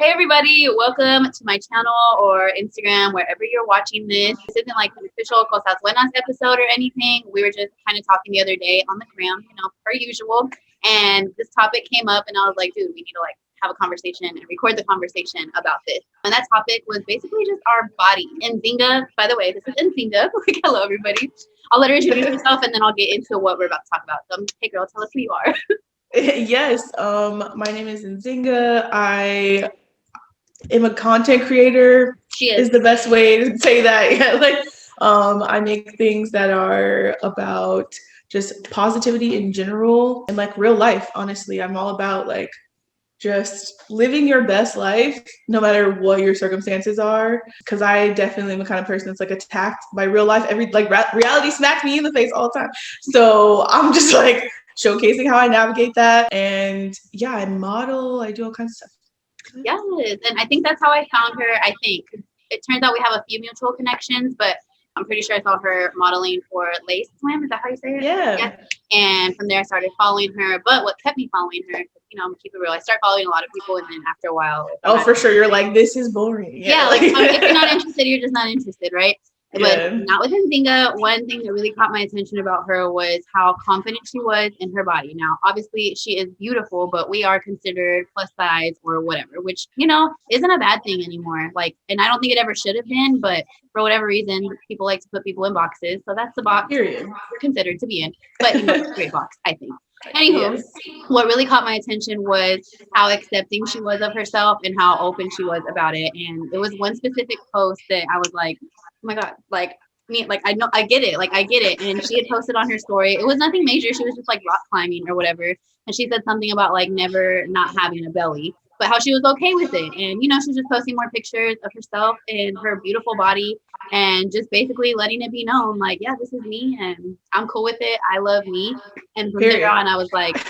Hey everybody, welcome to my channel or Instagram, wherever you're watching this. This isn't like an official Cosas Buenas episode or anything. We were just kind of talking the other day on the gram, per usual. And this topic came up and I was like, dude, we need to like have a conversation and record the conversation about this. And that topic was basically just our body. Nzynga, by the way, this is Nzynga. Like, hello everybody. I'll let her introduce herself and then I'll get into what we're about to talk about. So, hey girl, tell us who you are. Yes, my name is Nzynga. I am a content creator. She Is is. the best way to say that. Yeah, I make things that are about just positivity in general and like real life. Honestly, I'm all about like just living your best life no matter what your circumstances are, because I definitely am the kind of person that's like attacked by real life. Every like reality smacks me in the face all the time, so I'm just like showcasing how I navigate that. And yeah, I model, I do all kinds of stuff. Yes, and I think that's how I found her. I think it turns out we have a few mutual connections, but I'm pretty sure I saw her modeling for Lace Swim. Is that how you say it? Yeah. And from there, I started following her. But what kept me following her, I'm gonna keep it real. I start following a lot of people, and then after a while, Oh, for sure. You're like, this is boring. Yeah, like if you're not interested, you're just not interested, right? Yeah. But not with Nzynga. One thing that really caught my attention about her was how confident she was in her body. Now, obviously, she is beautiful, but we are considered plus size or whatever, which, isn't a bad thing anymore. Like, and I don't think it ever should have been, but for whatever reason, people like to put people in boxes. So that's the box Period. we're considered to be in. But, it's a great box, I think. Anywho, Yes. what really caught my attention was how accepting she was of herself and how open she was about it. And it was one specific post that I was like, oh my God, like me, like I know I get it, like I get it. And she had posted on her story. It was nothing major. She was just like rock climbing or whatever. And she said something about like never not having a belly, but how she was okay with it. And she's just posting more pictures of herself and her beautiful body and just basically letting it be known, like, yeah, this is me and I'm cool with it. I love me. And from there on, I was like,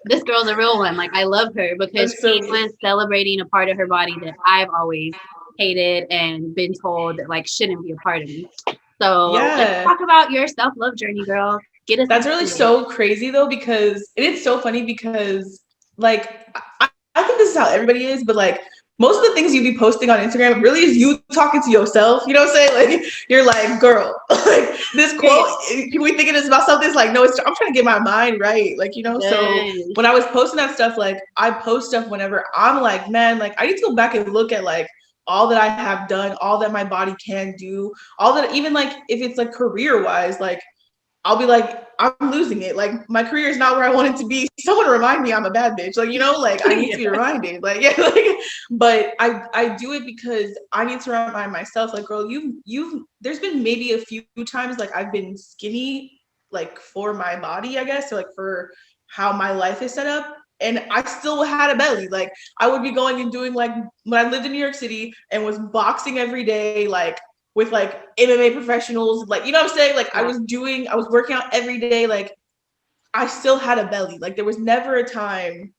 this girl's a real one. Like, I love her because So she was celebrating a part of her body that I've always hated and been told that like shouldn't be a part of me. So let's talk about your self-love journey, girl. Get us. That's really so crazy though, because it's so funny because like I think this is how everybody is, but like most of the things you be posting on Instagram really is you talking to yourself. You know what I'm saying? Like you're like, girl, like this quote, we thinking it's about something. It's like, no, I'm trying to get my mind right. Like, so when I was posting that stuff, like I post stuff whenever I'm like, man, like I need to go back and look at like all that I have done, all that my body can do, all that, even like if it's like career wise, like I'll be like, I'm losing it. Like my career is not where I want it to be. Someone remind me I'm a bad bitch. Like, like I need to be reminded. Like, yeah, but I do it because I need to remind myself, like, girl, there's been maybe a few times like I've been skinny, like for my body, I guess, or like for how my life is set up. And I still had a belly. Like I would be going and doing like when I lived in New York City and was boxing every day, like with like MMA professionals, like, what I'm saying? Like I was working out every day. Like I still had a belly. Like there was never a time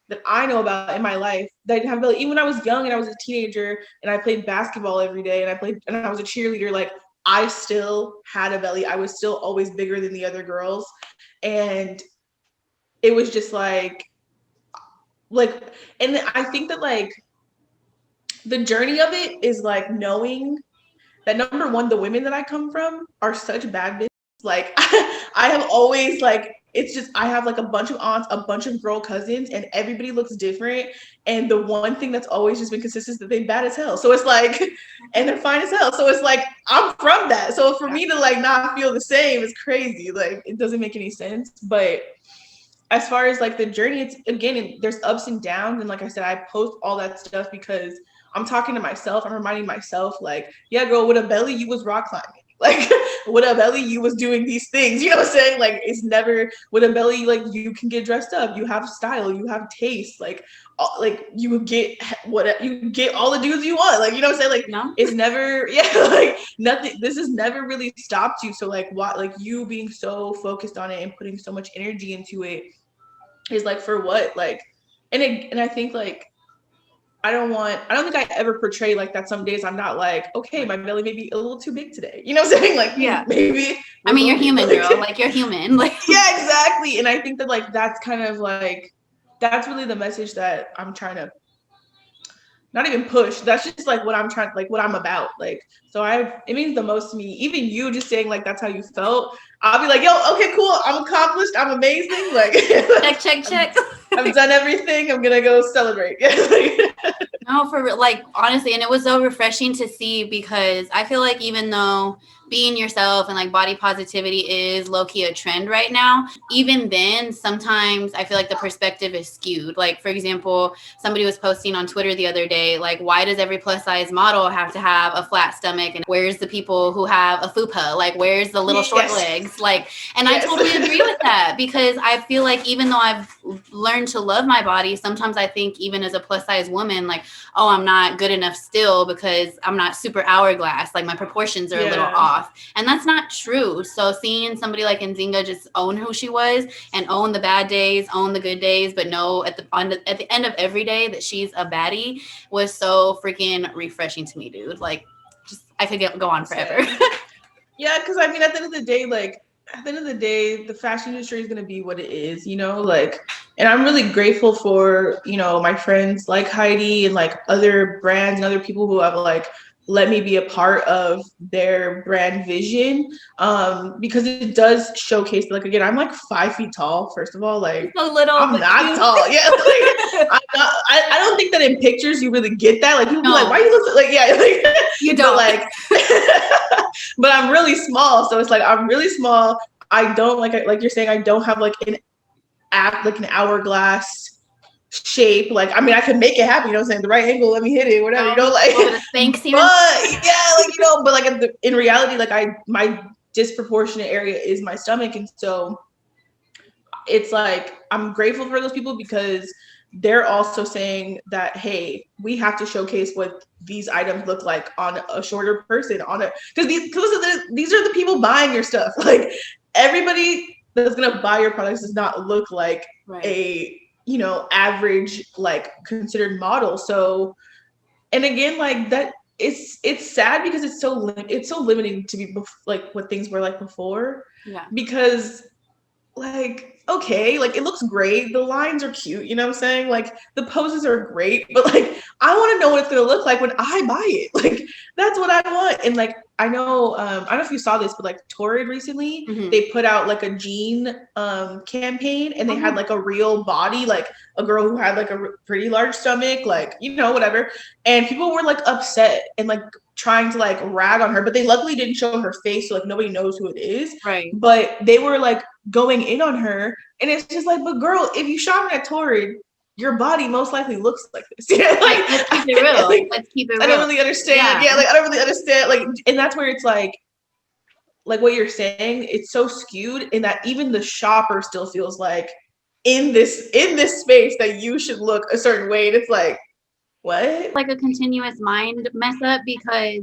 that I know about in my life that I didn't have a belly. Even when I was young and I was a teenager and I played basketball every day and I was a cheerleader, like I still had a belly. I was still always bigger than the other girls. And it was just like, and I think that like the journey of it is like knowing that number one, the women that I come from are such bad bitches. Like I have always like, it's just, I have like a bunch of aunts, a bunch of girl cousins, and everybody looks different. And the one thing that's always just been consistent is that they're bad as hell. So it's like, and they're fine as hell. So it's like, I'm from that. So for me to like not feel the same is crazy. Like it doesn't make any sense. But as far as like the journey, it's again, there's ups and downs. And like I said, I post all that stuff because I'm talking to myself. I'm reminding myself, like, yeah, girl, with a belly, you was rock climbing. Like, with a belly, you was doing these things. You know what I'm saying? Like, it's never with a belly. Like, you can get dressed up. You have style. You have taste. Like you get all the dudes you want. Like, you know what I'm saying? Like, no. It's never, like nothing. This has never really stopped you. So, like, what? Like, you being so focused on it and putting so much energy into it is like for what? Like, and I think like. I don't think I ever portray like that. Some days I'm not like, okay, my belly may be a little too big today. You know what I'm saying? Like, yeah, maybe. I mean, you're human, girl. Like, you're human. Like, yeah, exactly. And I think that like that's kind of like that's really the message that I'm trying to not even push. That's just like what I'm trying, like what I'm about. Like, so it means the most to me. Even you just saying like that's how you felt, I'll be like, yo, okay, cool. I'm accomplished. I'm amazing. Like, Check. I've done everything. I'm gonna go celebrate. No, for real, like honestly, and it was so refreshing to see because I feel like even though being yourself and like body positivity is low key a trend right now, even then, sometimes I feel like the perspective is skewed. Like, for example, somebody was posting on Twitter the other day, like, why does every plus size model have to have a flat stomach? And where's the people who have a fupa? Like, where's the little short legs? Like, and I totally agree with that because I feel like even though I've learned to love my body, sometimes I think even as a plus size woman, like, oh, I'm not good enough still because I'm not super hourglass. Like my proportions are a little off. And that's not true. So seeing somebody like Nzynga just own who she was and own the bad days, own the good days, but know at the end of every day that she's a baddie was so freaking refreshing to me, dude. Like, just I could go on forever. Yeah, because I mean, at the end of the day, the fashion industry is gonna be what it is, you know, like, and I'm really grateful for, you know, my friends like Heidi and like other brands and other people who have like let me be a part of their brand vision, because it does showcase, like, again, I'm like 5 feet tall, first of all, like so little, I'm not tall. Yeah, like, I don't think that in pictures you really get that. Like people be like, why you look like, yeah, like you don't, but like but I'm really small, so it's like I'm really small. I don't like you're saying, I don't have like an hourglass shape. Like, I mean, I can make it happen, you know what I'm saying? The right angle, let me hit it, whatever, you know, like, but yeah, like, you know, but like in reality, like my disproportionate area is my stomach. And so it's like, I'm grateful for those people because they're also saying that, hey, we have to showcase what these items look like on a shorter person, because these are the people buying your stuff. Like, everybody that's gonna buy your products does not look like a, you know, average, like, considered model. So, and again, like that, it's sad because it's so limiting to be like what things were like before. Yeah. Because, like, okay, like, it looks great, the lines are cute, you know what I'm saying, like the poses are great, but like I want to know what it's gonna look like when I buy it. Like, that's what I want. And like, I know, I don't know if you saw this, but like Torrid recently, they put out like a jean campaign, and they had like a real body, like a girl who had like a pretty large stomach, like, you know, whatever, and people were like upset and like trying to like rag on her, but they luckily didn't show her face, so like nobody knows who it is. Right. But they were like going in on her, and it's just like, but girl, if you shop at Torrid, your body most likely looks like this. Yeah, like, let's keep it real. Like, let's keep it real. I don't really understand. Yeah, like I don't really understand. Like, and that's where it's like what you're saying, it's so skewed in that even the shopper still feels like in this space that you should look a certain way. And it's like, what? Like a continuous mind mess up, because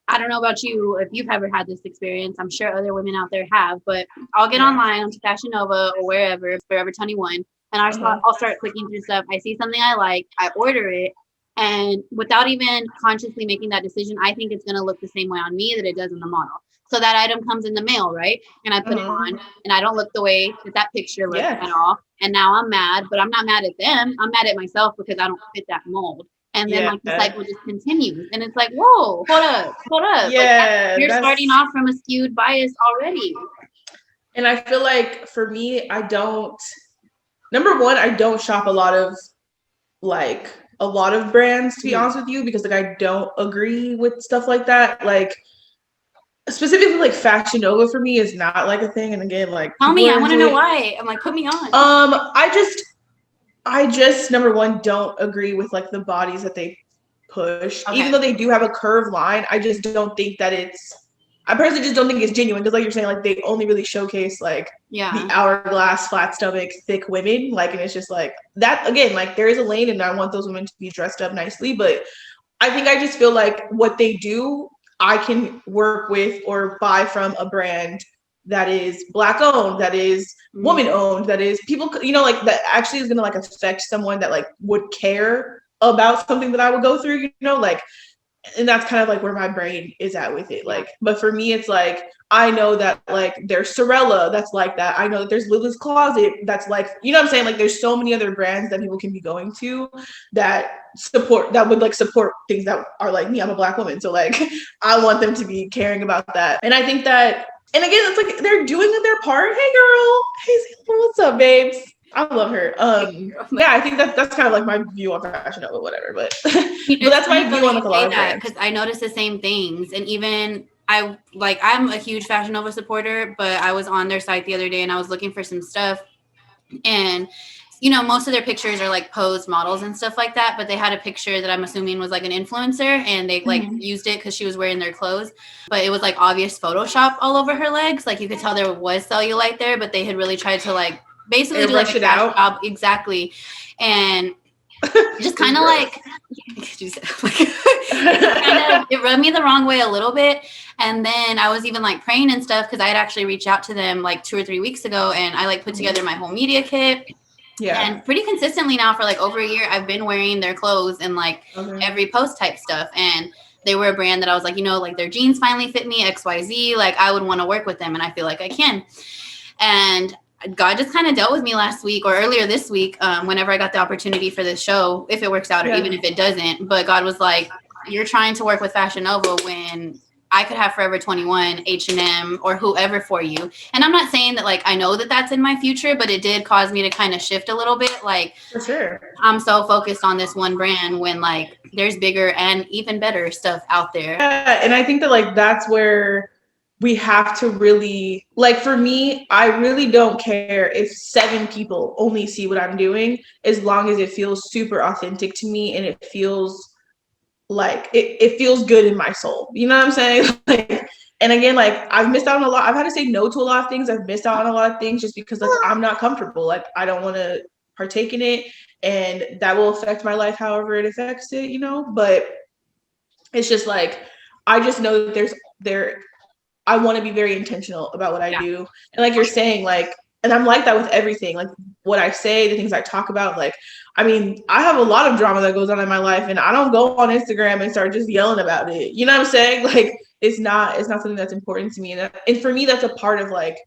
I don't know about you if you've ever had this experience. I'm sure other women out there have, but I'll get online onto Fashion Nova or wherever, Forever 21, and I'll start clicking through stuff. I see something I like, I order it, and without even consciously making that decision, I think it's going to look the same way on me that it does in the model. So that item comes in the mail, right? And I put it on, and I don't look the way that picture looks at all. And now I'm mad, but I'm not mad at them. I'm mad at myself because I don't fit that mold. And then like the cycle just continues, and it's like, whoa, hold up. Yeah, like, you're starting off from a skewed bias already. And I feel like for me, I don't shop a lot of brands, to be honest with you, because like I don't agree with stuff like that. Like, specifically like Fashion Nova for me is not like a thing. And again, like, tell me, I want to know why. I'm like, put me on. I just number one don't agree with like the bodies that they push, even though they do have a curved line. I just don't think that I personally just don't think it's genuine, because like you're saying, like they only really showcase like the hourglass, flat stomach, thick women, like, and it's just like that. Again, like there is a lane, and I want those women to be dressed up nicely, but I just feel like what they do, I can work with or buy from a brand that is Black owned, that is woman owned, that is people, you know, like that actually is gonna like affect someone that like would care about something that I would go through, you know, like and that's kind of like where my brain is at with it. Like, but for me, it's like, I know that like there's Sorella that's like that. I know that there's Lilith's Closet that's like, you know what I'm saying? Like there's so many other brands that people can be going to that would like support things that are like me. I'm a Black woman. So like I want them to be caring about that. And I think that, and again, it's like they're doing their part. Hey girl. Hey, what's up, babes? I love her. Yeah, I think that's kind of like my view on Fashion Nova, whatever. But but that's my view on like a lot of brands. Because I noticed the same things, and even I'm a huge Fashion Nova supporter, but I was on their site the other day and I was looking for some stuff, and most of their pictures are like posed models and stuff like that, but they had a picture that I'm assuming was like an influencer, and they like used it because she was wearing their clothes, but it was like obvious Photoshop all over her legs. Like you could tell there was cellulite there, but they had really tried to like basically do like a crash job. Exactly. And just kind of like it rubbed me the wrong way a little bit. And then I was even like praying and stuff because I had actually reached out to them like 2 or 3 weeks ago, and I like put together my whole media kit. Yeah. And pretty consistently now for like over a year, I've been wearing their clothes and like every post type stuff. And they were a brand that I was like, like their jeans finally fit me, XYZ. Like I would want to work with them, and I feel like I can. And God just kind of dealt with me last week or earlier this week, whenever I got the opportunity for this show, if it works out or even if it doesn't. But God was like, you're trying to work with Fashion Nova when I could have Forever 21, H&M, or whoever for you. And I'm not saying that like I know that that's in my future, but it did cause me to kind of shift a little bit. Like, for sure, I'm so focused on this one brand when like there's bigger and even better stuff out there. Yeah, and I think that like that's where we have to really, like for me, I really don't care if 7 people only see what I'm doing, as long as it feels super authentic to me and it feels like it feels good in my soul. You know what I'm saying? Like, and again, like I've missed out on a lot. I've had to say no to a lot of things. I've missed out on a lot of things just because like I'm not comfortable. Like I don't want to partake in it, and that will affect my life however it affects it, but it's just like I just know that I want to be very intentional about what I do. And like you're saying, like, and I'm like that with everything, like what I say, the things I talk about. Like, I mean, I have a lot of drama that goes on in my life, and I don't go on Instagram and start just yelling about it. You know what I'm saying? Like, it's not something that's important to me. And for me, that's a part of like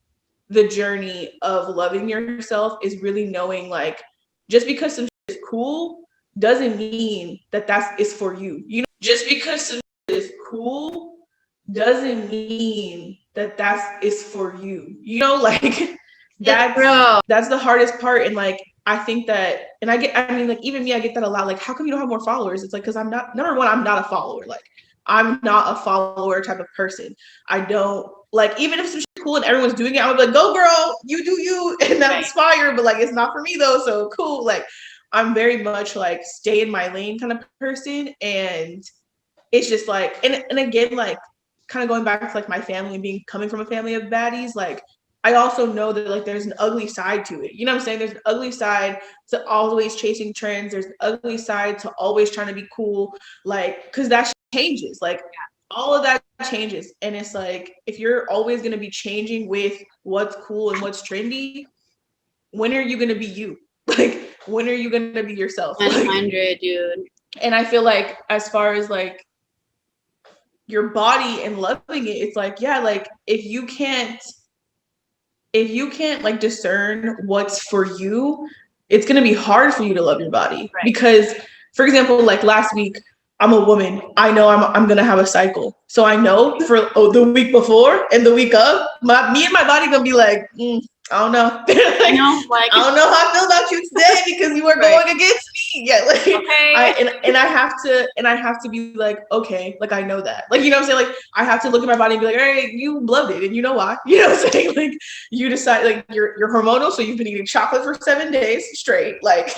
the journey of loving yourself, is really knowing like, just because some shit is cool doesn't mean that is for you. Just because some shit is cool doesn't mean that is for you. Like that's the hardest part. And like I think that, and like even me, I get that a lot. Like, how come you don't have more followers? It's like, because I'm not, number one, I'm not a follower. Like, I'm not a follower type of person. I don't like, even if some shit cool and everyone's doing it, I'm like, go girl, you do you, and that's fire. But like, it's not for me though. So cool. Like, I'm very much like stay in my lane kind of person. And it's just like, and again, like, kind of going back to like my family and coming from a family of baddies, like I also know that like there's an ugly side to it. You know what I'm saying? There's an ugly side to always chasing trends. There's an ugly side to always trying to be cool, like, because that changes. Like all of that changes. And it's like, if you're always going to be changing with what's cool and what's trendy, when are you going to be you? Like, when are you going to be yourself? 100, dude. And I feel like as far as like your body and loving it, it's like, yeah, like if you can't like discern what's for you, it's going to be hard for you to love your body. Right. Because for example, like last week, I'm a woman, I know I'm going to have a cycle, so I know for the week before and the week of, me and my body gonna be like, I don't know. Like, I don't know how I feel about you today because you were going against me. Yeah, like and I have to be like, okay, like I know that. Like, you know what I'm saying? Like I have to look at my body and be like, all right, you loved it, and you know why? You know what I'm saying? Like you decide, like you're hormonal, so you've been eating chocolate for 7 days straight. Like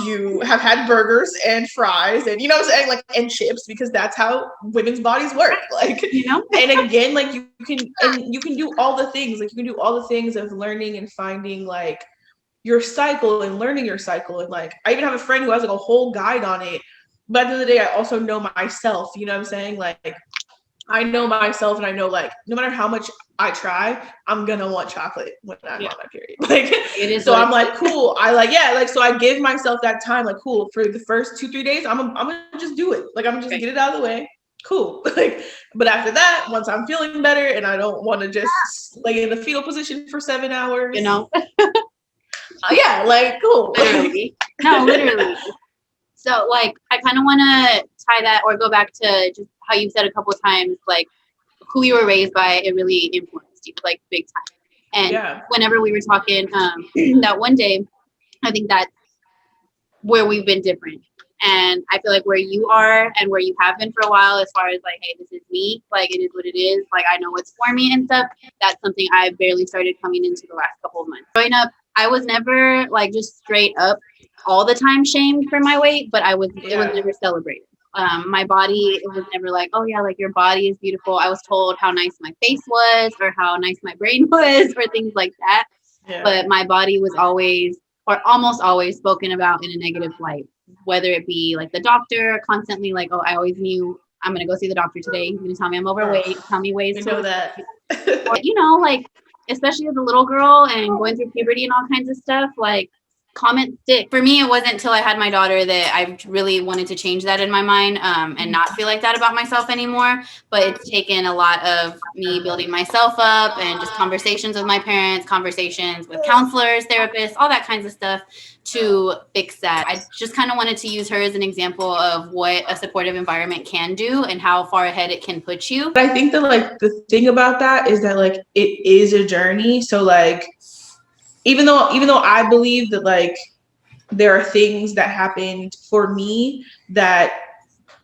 you have had burgers and fries and you know what I'm saying? Like and chips, because that's how women's bodies work. Like, and again, like you can do all the things, like you can do all the things of learning and finding like your cycle and learning your cycle. And like I even have a friend who has like a whole guide on it, but at the end of the day I also know myself. You know what I'm saying? Like I know myself, and I know like no matter how much I try, I'm gonna want chocolate when I'm on my period. Like it is, so I'm like, cool, I like, yeah, like so I give myself that time, like cool, for the first 2-3 days I'm gonna just do it. Like I'm gonna just get it out of the way. cool. Like, but after that, once I'm feeling better and I don't want to just lay in the fetal position for 7 hours, You know, yeah, like cool. literally. No, literally. So like, I kind of want to tie that or go back to just how you said a couple of times, like who you were raised by, it really influenced you, like big time. And Yeah. whenever we were talking that one day, I think that's where we've been different. And I feel like where you are and where you have been for a while, as far as like, hey, this is me, like it is what it is, like I know what's for me and stuff, that's something I barely started coming into the last couple of months. Growing up, I was never like just straight up all the time shamed for my weight, but it was never celebrated. My body, it was never like, oh yeah, like your body is beautiful. I was told how nice my face was or how nice my brain was or things like that. Yeah. But my body was always or almost always spoken about in a negative light, whether it be like the doctor constantly like, oh, I always knew I'm going to go see the doctor today. He's going to tell me I'm overweight, tell me ways to know that. or, you know, like, especially as a little girl and going through puberty and all kinds of stuff, like comments stick. For me, it wasn't until I had my daughter that I really wanted to change that in my mind and not feel like that about myself anymore. But it's taken a lot of me building myself up and just conversations with my parents, conversations with counselors, therapists, all that kinds of stuff to fix that. I just kind of wanted to use her as an example of what a supportive environment can do and how far ahead it can put you. But I think that like the thing about that is that like it is a journey. So like even though I believe that like there are things that happened for me that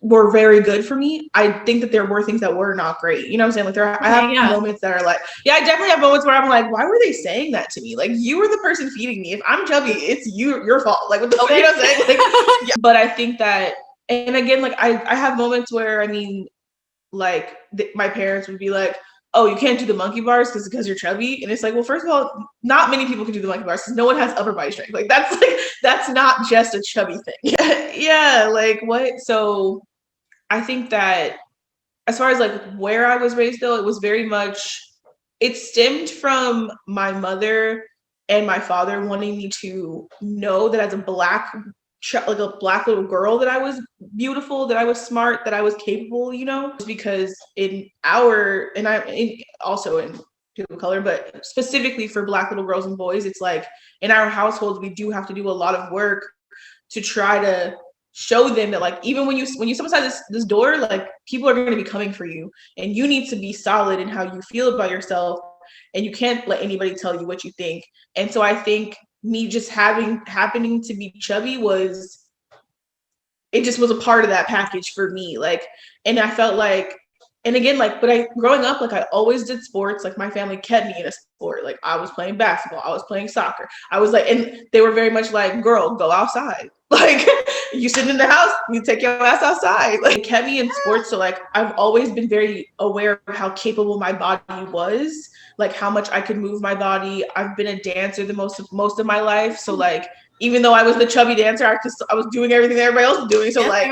were very good for me, I think that there were things that were not great. You know what I'm saying? Like I have moments that are like, yeah, I definitely have moments where I'm like, why were they saying that to me? Like you were the person feeding me. If I'm chubby, it's your fault. Like what the fuck, you know what I'm saying? Like, yeah. But I think that, and again, like I have moments where I mean, like my parents would be like, oh, you can't do the monkey bars because you're chubby. And it's like, well, first of all, not many people can do the monkey bars because no one has upper body strength. Like that's not just a chubby thing. Yeah, like what? So I think that as far as like where I was raised though, it was very much, it stemmed from my mother and my father wanting me to know that as a black little girl that I was beautiful, that I was smart, that I was capable, you know, because also in people of color, but specifically for Black little girls and boys, it's like in our households, we do have to do a lot of work to try to show them that like even when you step outside this door, like people are going to be coming for you and you need to be solid in how you feel about yourself and you can't let anybody tell you what you think. And so I think me just happening to be chubby it just was a part of that package for me. Like, and I felt like, and again, like, but growing up, like I always did sports. Like my family kept me in a sport. Like I was playing basketball, I was playing soccer. I was like, and they were very much like, girl, go outside. Like you sit in the house, you take your ass outside. Like it kept me in sports. So like I've always been very aware of how capable my body was, like how much I could move my body. I've been a dancer the most of my life. So like even though I was the chubby dancer, I was doing everything that everybody else was doing. So like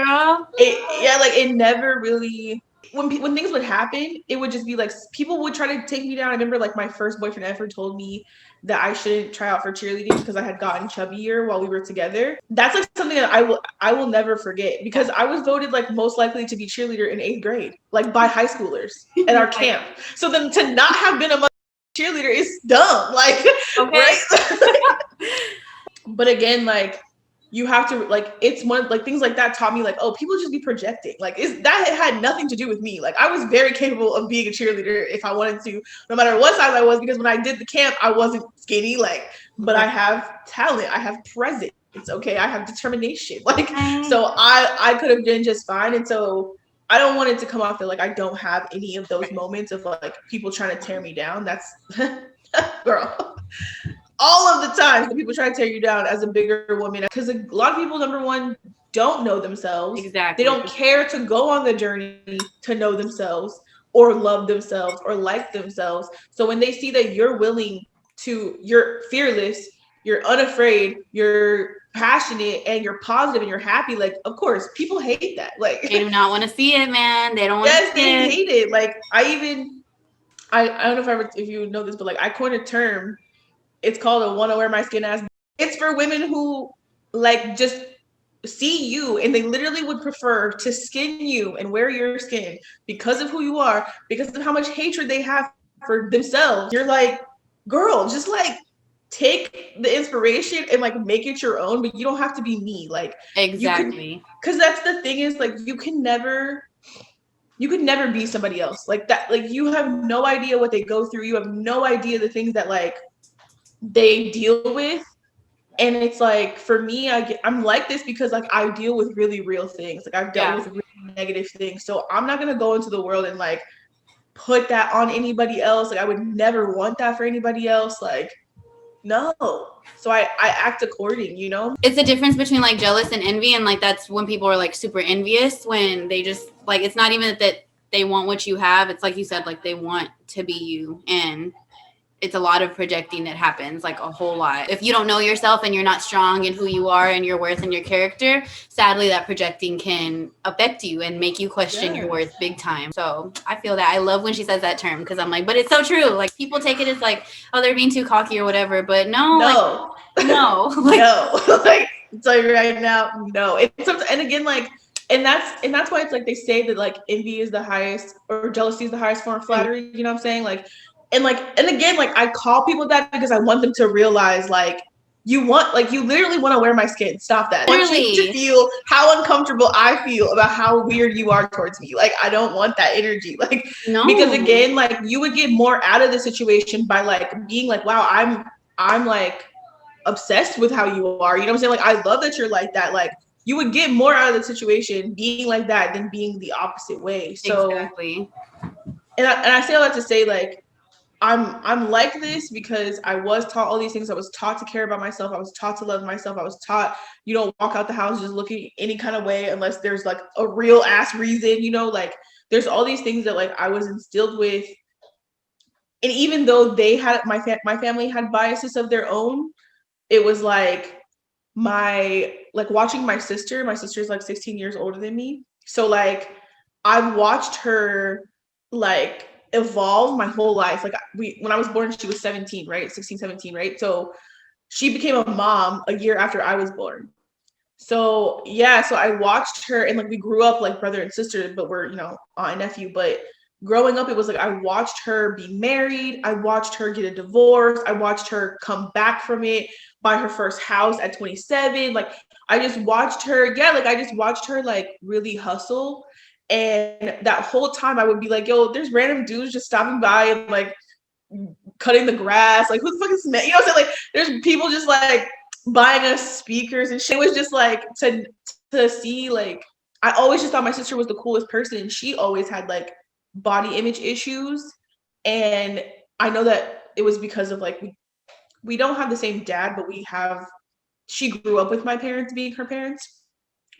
it never really, when things would happen, it would just be like people would try to take me down. I remember like my first boyfriend ever told me that I shouldn't try out for cheerleading because I had gotten chubbier while we were together. That's like something that I will never forget because I was voted like most likely to be cheerleader in 8th grade, like by high schoolers at our camp. So then to not have been a cheerleader is dumb. Like, right? But again, like you have to like, it's one like things like that taught me like, oh, people just be projecting. Like that had nothing to do with me. Like I was very capable of being a cheerleader if I wanted to, no matter what size I was, because when I did the camp, I wasn't skinny, like, but I have talent, I have presence. Okay, I have determination. Like, so I could have been just fine. And so I don't want it to come off that like I don't have any of those moments of like people trying to tear me down. That's girl. All of the times that people try to tear you down as a bigger woman, because a lot of people, number one, don't know themselves. Exactly. They don't care to go on the journey to know themselves or love themselves or like themselves. So when they see that you're you're fearless, you're unafraid, you're passionate, and you're positive and you're happy, like, of course, people hate that. Like they do not want to see it, man. They don't want to see it. Yes, they hate it. Like I don't know if you know this, but like I coined a term. It's called a wanna wear my skin ass. It's for women who like just see you and they literally would prefer to skin you and wear your skin because of who you are, because of how much hatred they have for themselves. You're like, girl, just like take the inspiration and like make it your own, but you don't have to be me. Like Exactly. because that's the thing is like you could never be somebody else like that. Like you have no idea what they go through. You have no idea the things that like they deal with. And it's like for me, I'm like this because like I deal with really real things. Like I've dealt with really negative things. So I'm not gonna go into the world and like put that on anybody else. Like I would never want that for anybody else. Like no. So I act according, you know? It's the difference between like jealous and envy. And like that's when people are like super envious, when they just like, it's not even that they want what you have. It's like you said, like they want to be you. And it's a lot of projecting that happens, like a whole lot. If you don't know yourself and you're not strong in who you are and your worth and your character, sadly that projecting can affect you and make you question your worth big time. So I feel that. I love when she says that term because I'm like, but it's so true. Like people take it as like, oh, they're being too cocky or whatever. But no. Like, no. Like, no. Like I'll tell you right now, no. And again, like and that's why it's like they say that like envy is the highest or jealousy is the highest form of flattery. You know what I'm saying? Like and again, like I call people that because I want them to realize like you literally want to wear my skin. Stop that. I want you to feel how uncomfortable I feel about how weird you are towards me. Like I don't want that energy. Like no. Because again, like you would get more out of the situation by like being like, wow, I'm like obsessed with how you are. You know what I'm saying? Like I love that you're like that. Like you would get more out of the situation being like that than being the opposite way. So exactly. And I say all that to say like I'm like this because I was taught all these things. I was taught to care about myself. I was taught to love myself. I was taught you don't walk out the house just looking any kind of way unless there's like a real ass reason, you know, like there's all these things that like I was instilled with. And even though they had my family had biases of their own, it was like watching my sister's like 16 years older than me. So like I've watched her like evolve my whole life. Like when I was born, she was 17, right? 16, 17, right? So she became a mom a year after I was born. So yeah, so I watched her and like we grew up like brother and sister, but we're, you know, aunt and nephew. But growing up, it was like I watched her be married. I watched her get a divorce. I watched her come back from it, buy her first house at 27. Like I just watched her, like really hustle. And that whole time I would be like, yo, there's random dudes just stopping by and like cutting the grass. Like who the fuck is Smith? You know what I'm saying? Like there's people just like buying us speakers and shit. It was just like to see like I always just thought my sister was the coolest person. And she always had like body image issues. And I know that it was because of like we don't have the same dad, but she grew up with my parents being her parents.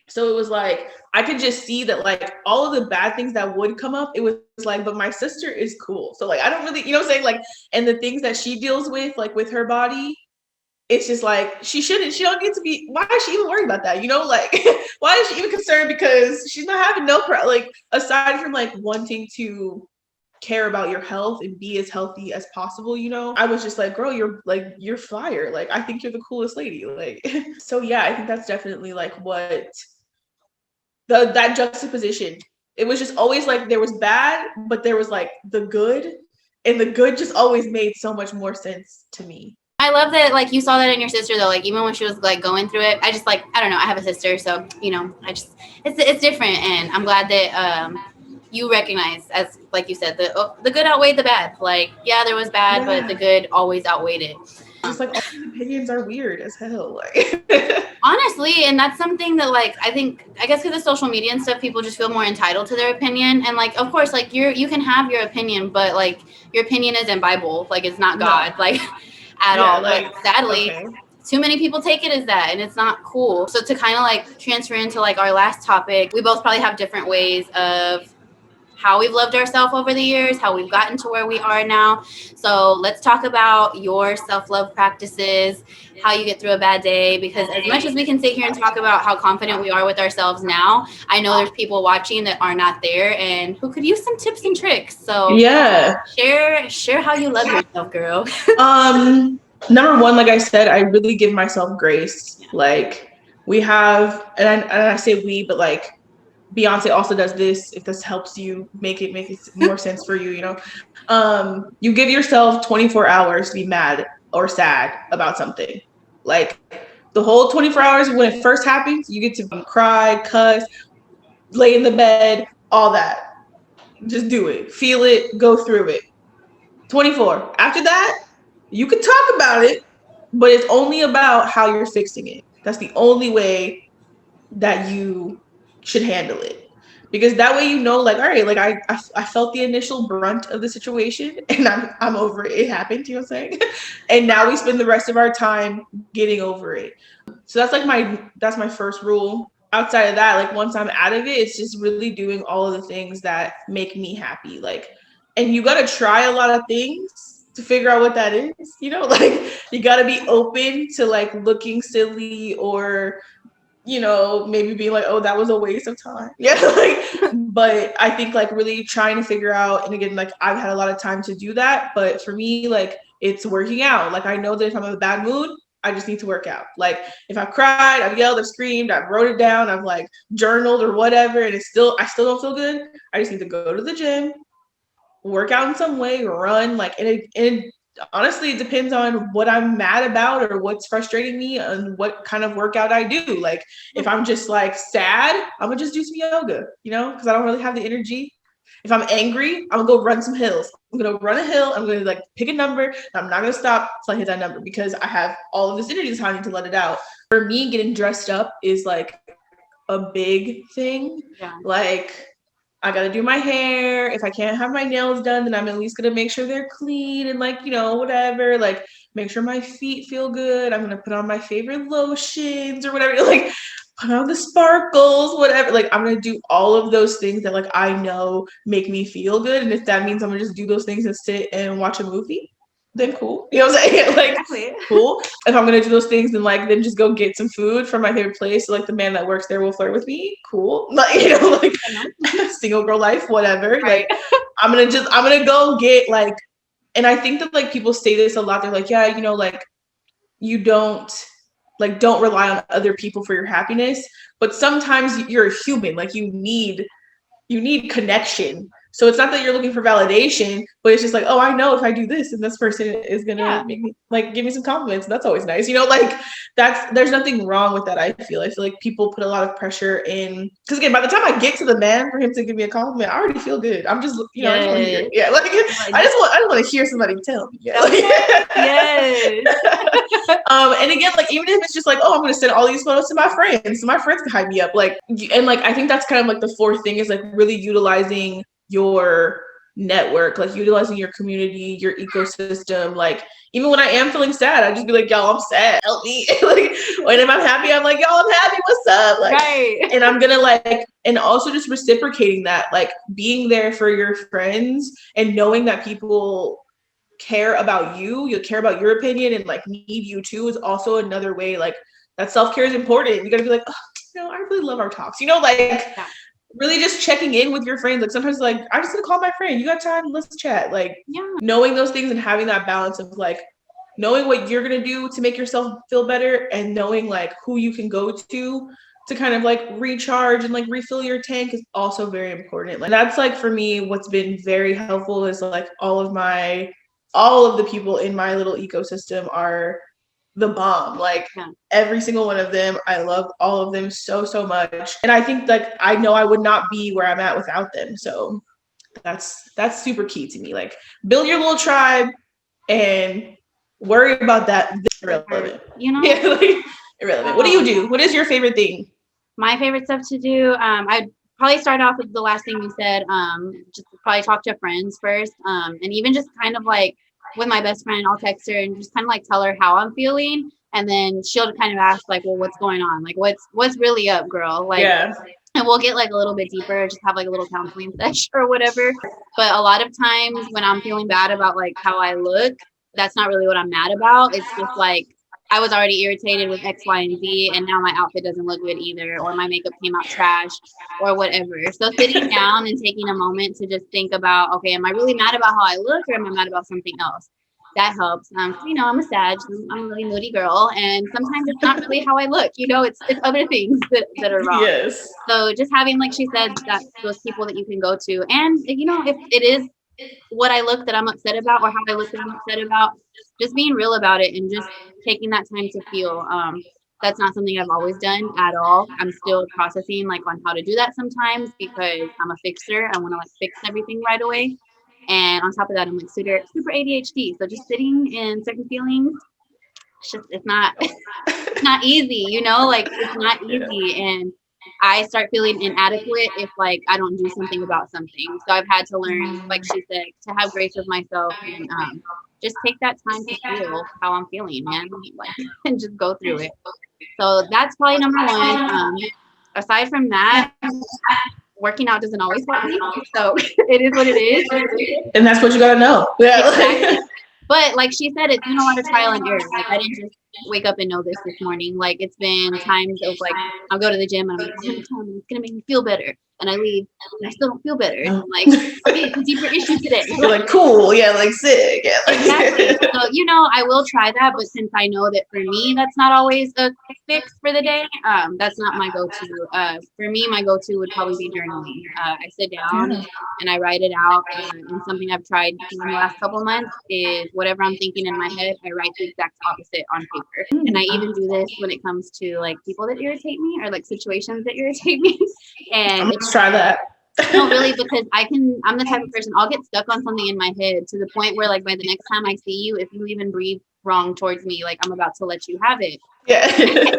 So it was like, I could just see that like all of the bad things that would come up, it was like, but my sister is cool. So like, I don't really, you know what I'm saying? Like, and the things that she deals with, like with her body, it's just like, she don't need to be, why is she even worried about that? You know, like, why is she even concerned? Because she's not having like, aside from like wanting to care about your health and be as healthy as possible, you know, I was just like, girl, you're fire. Like, I think you're the coolest lady. Like, so yeah, I think that's definitely like what that juxtaposition. It was just always like there was bad, but there was like the good, and the good just always made so much more sense to me. I love that, like, you saw that in your sister, though. Like, even when she was, like, going through it, I just, like, I don't know. I have a sister, so, you know, it's different. And I'm glad that you recognize, as, like you said, the good outweighed the bad. Like, yeah, there was bad, but the good always outweighed it. Just, like, all these opinions are weird as hell. Like, honestly, and that's something that, like, I guess because of social media and stuff, people just feel more entitled to their opinion. And, like, of course, like, you can have your opinion, but, like, your opinion isn't Bible. Like, it's not God. Like, at all. Like, but sadly, too many people take it as that, and it's not cool. So to kind of like transfer into like our last topic, we both probably have different ways of how we've loved ourselves over the years, how we've gotten to where we are now. So let's talk about your self-love practices, how you get through a bad day, because as much as we can sit here and talk about how confident we are with ourselves now, I know there's people watching that are not there and who could use some tips and tricks. So yeah, share how you love yourself, girl. Number one, like I said, I really give myself grace. Like We have, and I say we, but like Beyonce also does this. If this helps you make it more sense for you, you know, you give yourself 24 hours to be mad or sad about something. Like the whole 24 hours when it first happens, you get to cry, cuss, lay in the bed, all that. Just do it. Feel it, go through it. 24. After that, you can talk about it, but it's only about how you're fixing it. That's the only way that you should handle it. Because that way you know, like, all right, like I felt the initial brunt of the situation and I'm over it. It happened, you know what I'm saying? And now we spend the rest of our time getting over it. So that's my first rule. Outside of that, like once I'm out of it, it's just really doing all of the things that make me happy. Like, and you gotta try a lot of things to figure out what that is, you know, like you gotta be open to like looking silly or maybe being like, oh, that was a waste of time. Yeah. Like, but I think like really trying to figure out, and again, like I've had a lot of time to do that, but for me, like it's working out. Like I know that if I'm in a bad mood, I just need to work out. Like if I've cried, I've yelled, I've screamed, I've wrote it down, I've like journaled or whatever, and I still don't feel good. I just need to go to the gym, work out in some way, run, like, and honestly, it depends on what I'm mad about or what's frustrating me and what kind of workout I do. Like, if I'm just like sad, I'm gonna just do some yoga, because I don't really have the energy. If I'm angry, I'm gonna go run some hills. I'm gonna run a hill. I'm gonna like pick a number. And I'm not gonna stop till I hit that number because I have all of this energy. So I need to let it out. For me, getting dressed up is like a big thing. Yeah. Like, I gotta do my hair. If I can't have my nails done, then I'm at least gonna make sure they're clean and like, whatever. Like make sure my feet feel good. I'm gonna put on my favorite lotions or whatever. Like put on the sparkles, whatever. Like I'm gonna do all of those things that like I know make me feel good. And if that means I'm gonna just do those things and sit and watch a movie, then cool. You know what I'm saying? Like Exactly. cool. If I'm gonna do those things, then just go get some food from my favorite place. So, like the man that works there will flirt with me. Cool. Like like single girl life, whatever. Right. Like I'm gonna go get like, and I think that like people say this a lot. They're like, yeah, like you don't rely on other people for your happiness, but sometimes you're a human. Like you need connection. So it's not that you're looking for validation, but it's just like, oh, I know if I do this, and this person is gonna make me like give me some compliments. That's always nice, like there's nothing wrong with that. I feel like people put a lot of pressure in, because again, by the time I get to the man for him to give me a compliment, I already feel good. I'm just I just want to hear, I just want to hear somebody tell me, Yes. And again, like even if it's just like, oh, I'm gonna send all these photos to my friends, so my friends can hype me up, like, and like I think that's kind of like the fourth thing is like really utilizing your network, like utilizing your community, your ecosystem. Like even when I am feeling sad, I just be like, y'all, I'm sad, help me. Like when I'm happy, I'm like, y'all, I'm happy, what's up? Like, right. And I'm gonna like, and also just reciprocating that, like being there for your friends and knowing that people care about you care about your opinion and like need you too is also another way. Like that self-care is important. You gotta be like, oh, I really love our talks, like really just checking in with your friends. Like sometimes like I'm just gonna call my friend, you got time, let's chat. Like knowing those things and having that balance of like knowing what you're gonna do to make yourself feel better and knowing like who you can go to kind of like recharge and like refill your tank is also very important. Like that's like for me what's been very helpful is like all of the people in my little ecosystem are the bomb. Like every single one of them, I love all of them so much, and I think like I know I would not be where I'm at without them. So that's super key to me. Like build your little tribe and worry about that. Irrelevant. Like, irrelevant. What do you do? What is your favorite thing? My favorite stuff to do, I'd probably start off with the last thing you said. Just probably talk to friends first, and even just kind of like with my best friend, I'll text her and just kind of like tell her how I'm feeling, and then she'll kind of ask like, well, what's going on? Like, what's really up, girl? Like, and we'll get like a little bit deeper, just have like a little counseling session or whatever. But a lot of times when I'm feeling bad about like how I look, that's not really what I'm mad about. It's just like I was already irritated with X, Y, and Z, and now my outfit doesn't look good either, or my makeup came out trash, or whatever. So sitting down and taking a moment to just think about, okay, am I really mad about how I look, or am I mad about something else? that helps. You know, I'm a Sag, I'm a really moody girl, and sometimes it's not really how I look. You know, it's other things that are wrong. Yes. So just having, like she said, that those people that you can go to, and you know, if it is what I look that I'm upset about, or how I look that I'm upset about, just being real about it and just taking that time to feel. That's not something I've always done at all. I'm still processing like on how to do that sometimes because I'm a fixer. I want to like fix everything right away. And on top of that, I'm like super ADHD. So just sitting in certain feelings, it's not it's not easy, you know, like it's not Yeah. easy. And I start feeling inadequate if like I don't do something about something. So I've had to learn, like she said, to have grace with myself and just take that time to feel how I'm feeling, man. Like and just go through it. So that's probably number one. Aside from that, working out doesn't always help me. So it is what it is. And that's what you gotta know. Yeah. Exactly. But like she said, it's been a lot of trial and error. Like I didn't just wake up and know this morning. Like it's been times of like I'll go to the gym and I'm like, I'm gonna come and it's gonna make me feel better. And I leave and I still don't feel better. And I'm like, okay, it's a deeper issue today. You're like cool, yeah, like sick, yeah. Like, Exactly. So, you know, I will try that, but since I know that for me that's not always a fix for the day, that's not my go-to. For me, my go-to would probably be journaling. I sit down yeah. and I write it out. And something I've tried in the last couple months is whatever I'm thinking in my head, I write the exact opposite on paper. And I even do this when it comes to like people that irritate me or like situations that irritate me. And Let's try that. no, really, because I'm the type of person, I'll get stuck on something in my head to the point where, like, by the next time I see you, if you even breathe wrong towards me, like, I'm about to let you have it. Yeah.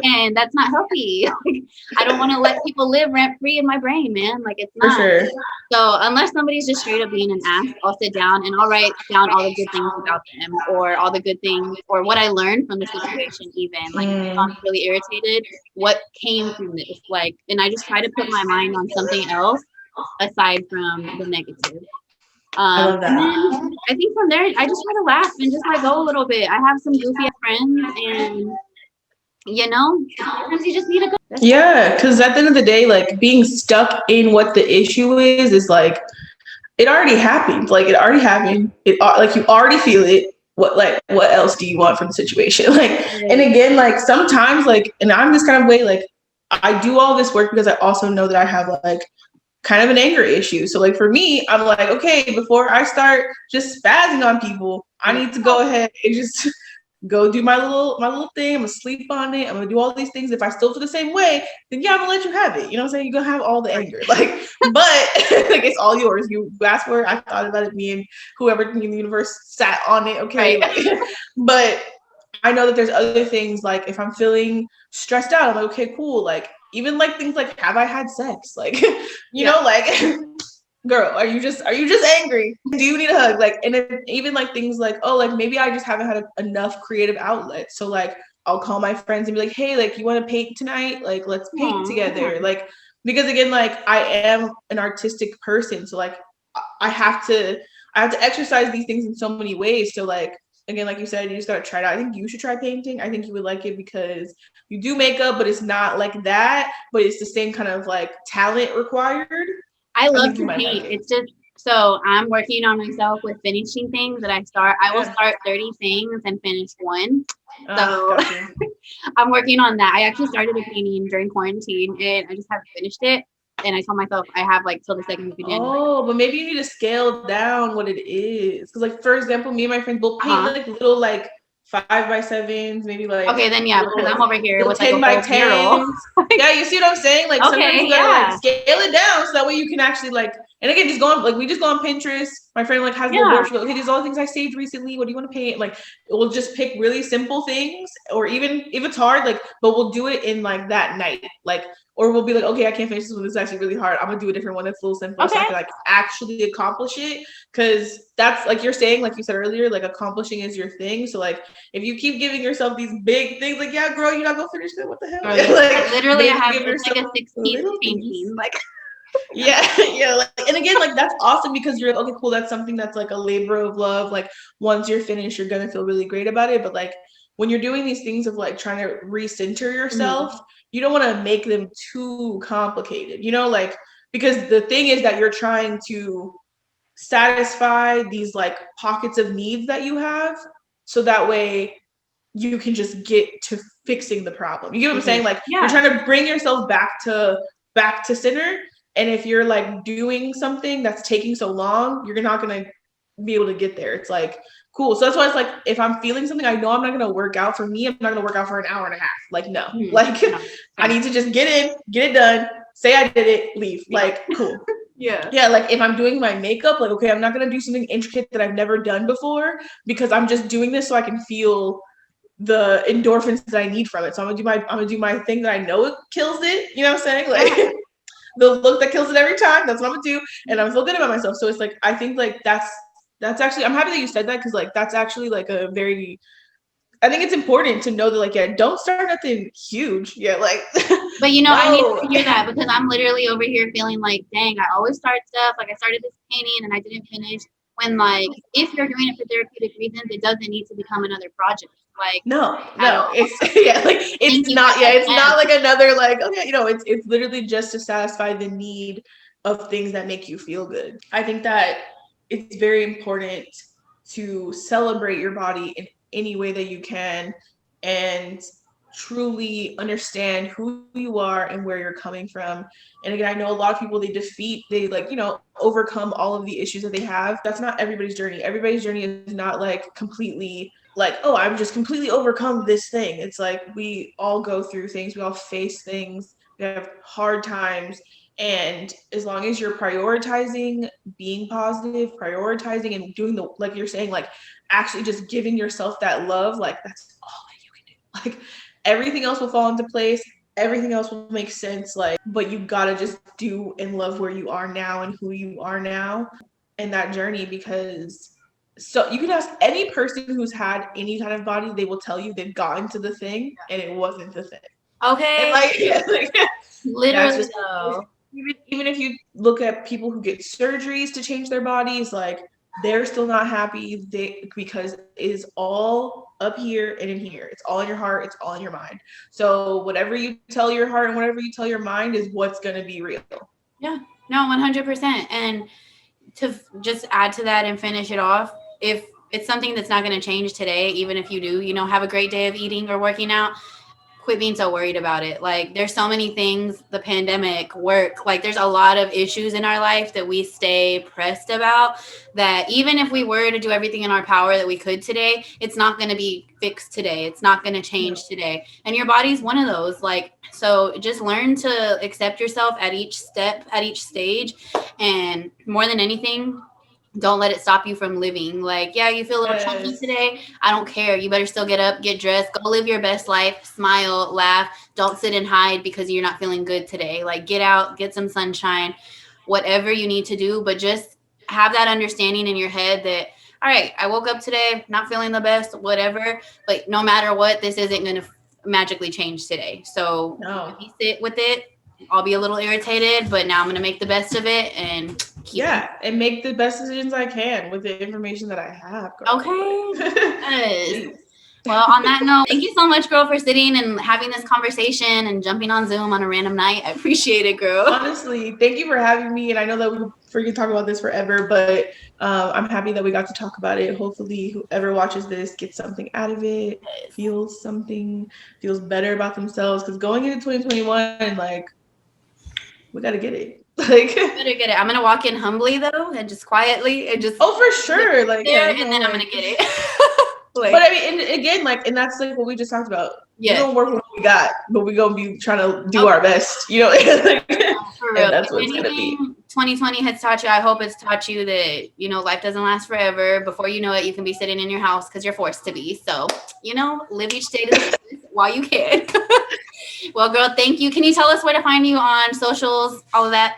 And that's not healthy. Like, I don't want to let people live rent free in my brain, man. Like, it's For not. sure. So, unless somebody's just straight up being an ass, I'll sit down and I'll write down all the good things about them or all the good things or what I learned from the situation, even. Like, if I'm really irritated, what came from this? Like, and I just try to put my mind on something else aside from the negative. I love And that. then I think from there, I just try to laugh and just let go a little bit. I have some goofy ass friends, and you know, sometimes you just need to go. Yeah, because at the end of the day, like being stuck in what the issue is like it already happened. Like it already happened. Like you already feel it. What else do you want from the situation? Like, and again, like sometimes like, and I'm this kind of way, like I do all this work because I also know that I have like kind of an anger issue. So like for me, I'm like, okay, before I start just spazzing on people, I need to go ahead and just go do my little thing. I'm gonna sleep on it. I'm gonna do all these things. If I still feel the same way, then yeah, I'm gonna let you have it. You know what I'm saying? You're gonna have all the anger. Like, but like it's all yours. You asked for it. I thought about it. Me and whoever in the universe sat on it. Okay. Right. Like, but I know that there's other things like if I'm feeling stressed out, I'm like, okay, cool. Like even like things like have I had sex? Like, you know, like girl, are you just angry? Do you need a hug? Like, and even like things like, oh, like maybe I just haven't had enough creative outlet. So like I'll call my friends and be like, hey, like you want to paint tonight? Like let's paint together. Like because again, like I am an artistic person. So like I have to exercise these things in so many ways. So like again, like you said, you just gotta try it out. I think you should try painting. I think you would like it because you do makeup, but it's not like that, but it's the same kind of like talent required. I love You to might paint. like it. It's just so I'm working on myself with finishing things that I start. I will start 30 things and finish one. So Gotcha. I'm working on that. I actually started a painting during quarantine and I just haven't finished it. And I told myself I have like till the second week of January. Oh, but maybe you need to scale down what it is. Because, like, for example, me and my friends will paint like little, like 5x7s, maybe like okay, then yeah, little, because I'm over here little with like a 10 by whole mural. 10s. Yeah, you see what I'm saying? Like, sometimes Okay, you gotta yeah, like scale it down so that way you can actually like. And again, just go on like we just go on Pinterest. My friend like has a little yeah. board. She's like, okay, these are all the things I saved recently. What do you want to paint? Like, we'll just pick really simple things, or even if it's hard, like, but we'll do it in like that night, like. Or we'll be like, okay, I can't finish this one. This is actually really hard. I'm gonna do a different one that's a little simpler so I can like actually accomplish it. Cause that's like you're saying, like you said earlier, like accomplishing is your thing. So like if you keep giving yourself these big things, like yeah, girl, you're not gonna finish it. What the hell? Like, literally, I have it's like a 6-piece painting. Like yeah, yeah. Like, and again, like that's awesome because you're like, okay, cool. That's something that's like a labor of love. Like once you're finished, you're gonna feel really great about it. But like when you're doing these things of like trying to recenter yourself, you don't want to make them too complicated, you know, like because the thing is that you're trying to satisfy these like pockets of needs that you have. so that way you can just get to fixing the problem. You get what I'm saying? Like Yeah. you're trying to bring yourself back to center. And if you're like doing something that's taking so long, you're not gonna be able to get there. It's like cool. So that's why it's like if I'm feeling something, I know I'm not gonna work out. For me, I'm not gonna work out for an hour and a half. Like no, like No. I need to just get in, get it done, say I did it, leave. Like cool. Yeah, like if I'm doing my makeup, like okay, I'm not gonna do something intricate that I've never done before because I'm just doing this so I can feel the endorphins that I need from it. So I'm gonna do my thing that I know it kills it. You know what I'm saying? Like the look that kills it every time. That's what I'm gonna do, and I'm feel good about myself. So it's like I think like that's actually I'm happy that you said that because like that's actually like a very I think it's important to know that like yeah, don't start nothing huge. Yeah, like but you know, I need to hear that because I'm literally over here feeling like, dang, I always start stuff. Like I started this painting and I didn't finish. When like if you're doing it for therapeutic reasons, it doesn't need to become another project. Like no, it's yeah, like it's not it's not like another like okay, you know, it's literally just to satisfy the need of things that make you feel good. I think that it's very important to celebrate your body in any way that you can and truly understand who you are and where you're coming from. And again, I know a lot of people they like, you know, overcome all of the issues that they have. That's not everybody's journey. Everybody's journey is not like completely like, oh, I'm just completely overcome this thing. It's like we all go through things, we all face things, we have hard times. And as long as you're prioritizing being positive, prioritizing and doing the, like you're saying, like actually just giving yourself that love, like that's all that you can do. Like everything else will fall into place. Everything else will make sense. Like, but you gotta just do and love where you are now and who you are now in that journey because so you can ask any person who's had any kind of body, they will tell you they've gotten to the thing and it wasn't the thing. Okay. And like, yeah, like literally just, though. Even if you look at people who get surgeries to change their bodies, like they're still not happy because it is all up here and in here. It's all in your heart. It's all in your mind. So whatever you tell your heart and whatever you tell your mind is what's going to be real. Yeah, no, 100%. And to just add to that and finish it off, if it's something that's not going to change today, even if you do, you know, have a great day of eating or working out, quit being so worried about it. Like there's so many things, the pandemic, work, like there's a lot of issues in our life that we stay pressed about that even if we were to do everything in our power that we could today, it's not going to be fixed today. It's not going to change today. And your body's one of those. Like, so just learn to accept yourself at each step, at each stage. And more than anything, don't let it stop you from living. Like, yeah, you feel a little chunky today. I don't care. You better still get up, get dressed, go live your best life, smile, laugh. Don't sit and hide because you're not feeling good today. Like, get out, get some sunshine, whatever you need to do. But just have that understanding in your head that, all right, I woke up today, not feeling the best, whatever. But no matter what, this isn't going to magically change today. So if you sit with it, I'll be a little irritated, but now I'm going to make the best of it and and make the best decisions I can with the information that I have. Girl. Okay. Yes. Well, on that note, thank you so much, girl, for sitting and having this conversation and jumping on Zoom on a random night. I appreciate it, girl. Honestly, thank you for having me. And I know that we could freaking talk about this forever, but I'm happy that we got to talk about it. Hopefully, whoever watches this gets something out of it, feels something, feels better about themselves. Because going into 2021, like, we got to get it. Like, better get it. I'm gonna walk in humbly though, and just quietly, and just for sure, like there, and then I'm gonna get it. Like, but I mean, and again, like, and that's like what we just talked about. Yeah, we don't work with what we got, but we gonna be trying to do our best, you know. For real. And that's what it's gonna be. 2020 has taught you. I hope it's taught you that, you know, life doesn't last forever. Before you know it, you can be sitting in your house because you're forced to be. So, you know, live each day while you can. Well, girl, thank you. Can you tell us where to find you on socials, all of that?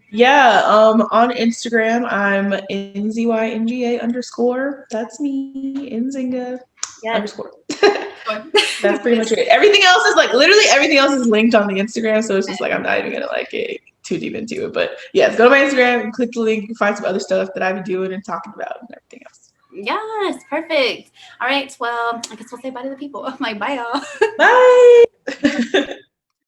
Yeah, on Instagram, I'm NZYNGA_. That's me, Nzynga _ That's pretty much it. Everything else is like literally everything else is linked on the Instagram, so it's just like I'm not even gonna like get too deep into it. But yes, go to my Instagram and click the link. You can find some other stuff that I've been doing and talking about and everything else. Yes, perfect. All right, well, I guess we'll say bye to the people. Oh my, bye y'all. Bye.